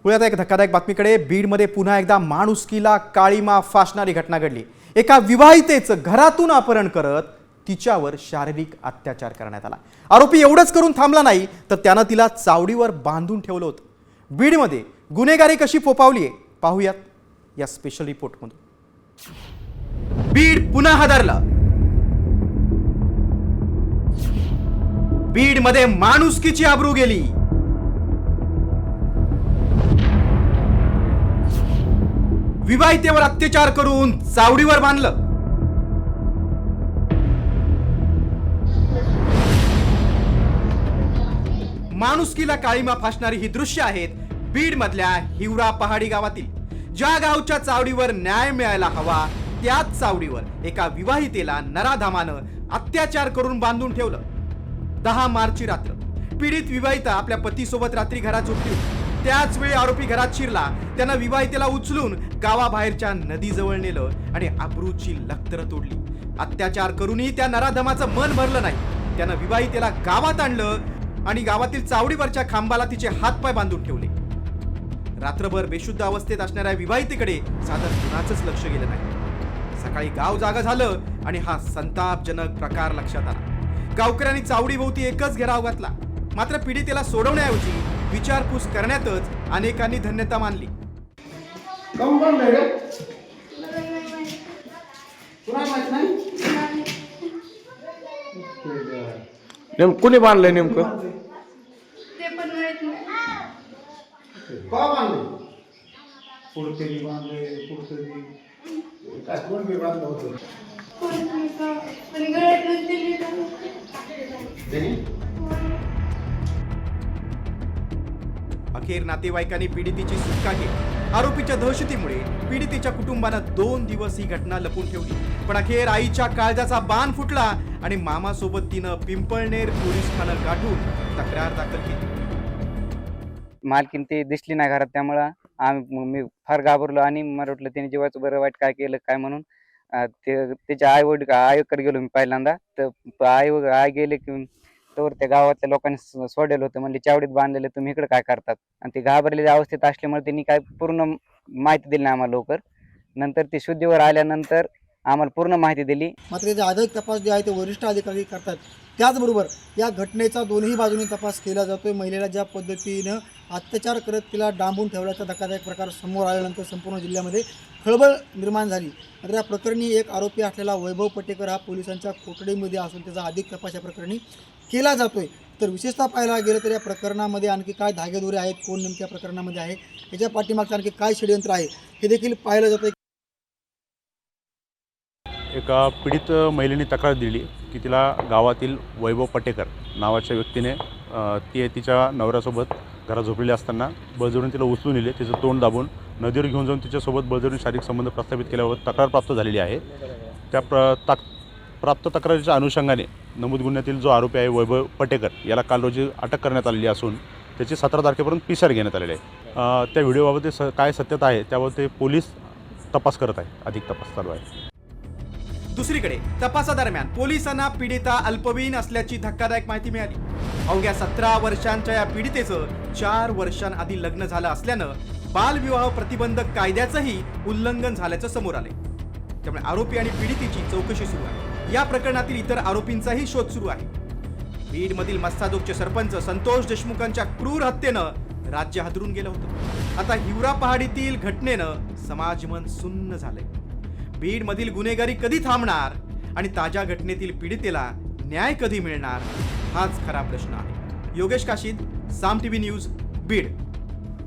पुण्यात एक धक्कादायक बातमीकडे. बीडमध्ये पुन्हा एकदा माणुसकीला काळीमा फासणारी घटना घडली. एका विवाहितेचं घरातून अपहरण करत तिच्यावर शारीरिक अत्याचार करण्यात आला. आरोपी एवढंच करून थांबला नाही तर त्यानं तिला चावडीवर बांधून ठेवलं होतं. बीडमध्ये गुन्हेगारी कशी फोफावली आहे पाहूयात या स्पेशल रिपोर्टमधून. बीड पुन्हा हादरलं. बीडमध्ये माणुसकीची आबरू गेली. विवाहितेवर अत्याचार करून चावडीवर बांधलं. माणुसकीला काळीमा फासणारी ही दृश्य आहेत बीड मधल्या हिवरा पहाडी गावातील. ज्या गावच्या चावडीवर न्याय मिळायला हवा त्याच चावडीवर एका विवाहितेला नराधामानं अत्याचार करून बांधून ठेवलं. 10 मार्चची रात्र. पीडित विवाहिता आपल्या पतीसोबत रात्री घरात झोपली होती. त्याच वेळी आरोपी घरात शिरला. त्यानं विवाहितेला उचलून गावाबाहेरच्या नदीजवळ नेलं आणि अब्रूची लक्तर तोडली. अत्याचार करूनही त्या नराधमाचं मन भरलं नाही. त्यानं विवाहितेला गावात आणलं आणि गावातील चावडीवरच्या खांबाला तिचे हातपाय बांधून ठेवले. रात्रभर बेशुद्ध अवस्थेत असणाऱ्या विवाहितेकडे साधं कुणाचंच लक्ष गेलं नाही. सकाळी गाव जागं झालं आणि हा संतापजनक प्रकार लक्षात आला. गावकऱ्यांनी चावडीभोवती एकच घेराव घातला. मात्र पीडितेला सोडवण्याऐवजी विचारपूस करण्यातच अनेकांनी धन्यता मानली. कोणी बांधलंय नेमकं? ते पण माहित नाही. आणि गळ्यातलं दिली अखेर नातेवाईकांनी पीडितेची सुटका केली. आरोपीच्या दहशतीमुळे पीडितेच्या कुटुंबानं 2 दिवस ही घटना लपून ठेवली. पण अखेर आईच्या काळजाचा बाण फुटला आणि मामासोबत तिनं पिंपळनेर पोलीस ठाणं गाठून तक्रार दाखल केली. मालकीन ते दिसली नाही घरात, त्यामुळं मी फार घाबरलो आणि मला वाटलं त्याने जीवाचं बरं वाईट काय केलं काय म्हणून त्याच्या आईकडे गेलो मी पहिल्यांदा. तर आई गेले की तर त्या गावातल्या लोकांनी सोडलेलं होतं. म्हणजे चावडीत बांधलेलं, तुम्ही इकडे काय करतात? आणि ते घाबरलेल्या अवस्थेत असल्यामुळे त्यांनी काय पूर्ण माहिती दिली नाही आम्हाला लवकर. नंतर ते शुद्धीवर आल्यानंतर आम्हाला पूर्ण माहिती दिली. मात्र त्याचा अधिक तपास जे आहे ते वरिष्ठ अधिकारी करतात. त्याचबरोबर या घटनेचा दोन्ही बाजूने तपास केला जातोय. महिलेला ज्या पद्धतीनं अत्याचार करत तिला डांबून ठेवल्याचा धक्कादायक प्रकार समोर आल्यानंतर संपूर्ण जिल्ह्यामध्ये खळबळ निर्माण झाली. मात्र या प्रकरणी एक आरोपी असलेला वैभव पटेकर हा पोलिसांच्या कोठडीमध्ये असून त्याचा अधिक तपास या प्रकरणी केला जातोय. तर विशेषतः पाहायला गेलं तर या प्रकरणामध्ये आणखी काय धागेदोरे आहेत, कोण नेमक्या प्रकरणामध्ये आहे, याच्या पाठीमागचं आणखी काय षडयंत्र आहे हे देखील पाहिलं जातंय. एका पीडित महिलेने तक्रार दिली की तिला गावातील वैभव पटेकर नावाच्या व्यक्तीने ती तिच्या नवऱ्यासोबत घरात झोपलेली असताना बळजबरीने तिला उचलून नेले. तिचं तोंड दाबून नदीवर घेऊन जाऊन तिच्यासोबत बळजबरीने शारीरिक संबंध प्रस्थापित केल्याबाबत तक्रार प्राप्त झालेली आहे. त्या प्राप्त तक्रारीच्या अनुषंगाने नमूद गुन्ह्यातील जो आरोपी आहे वैभव पटेकर याला काल रोजी अटक करण्यात आलेली असून त्याची 17 तारखेपर्यंत PCR घेण्यात आलेली आहे. त्या व्हिडिओबाबत काय सत्यता आहे त्याबाबत ते पोलीस तपास करत आहे. अधिक तपास चालू आहे. दुसरीकडे तपासादरम्यान पोलिसांना पीडिता अल्पवयीन असल्याची धक्कादायक माहिती मिळाली. अवघ्या 17 वर्षांच्या या पीडितेचं 4 वर्षांआधी लग्न झालं असल्यानं बालविवाह प्रतिबंधक कायद्याचंही उल्लंघन झाल्याचं समोर आले. त्यामुळे आरोपी आणि पीडितेची चौकशी सुरू आहे. या प्रकरणातील इतर आरोपींचाही शोध सुरू आहे. बीडमधील मस्साजोगचे सरपंच संतोष देशमुखांच्या क्रूर हत्येनं राज्य हादरून गेलं होतं. आता हिवरा पहाडीतील घटनेनं समाजमन सुन्न झालंय. बीडमधील गुन्हेगारी कधी थांबणार आणि ताज्या घटनेतील पीडितेला न्याय कधी मिळणार हाच खरा प्रश्न आहे. योगेश काशीद, साम टीव्ही न्यूज, बीड.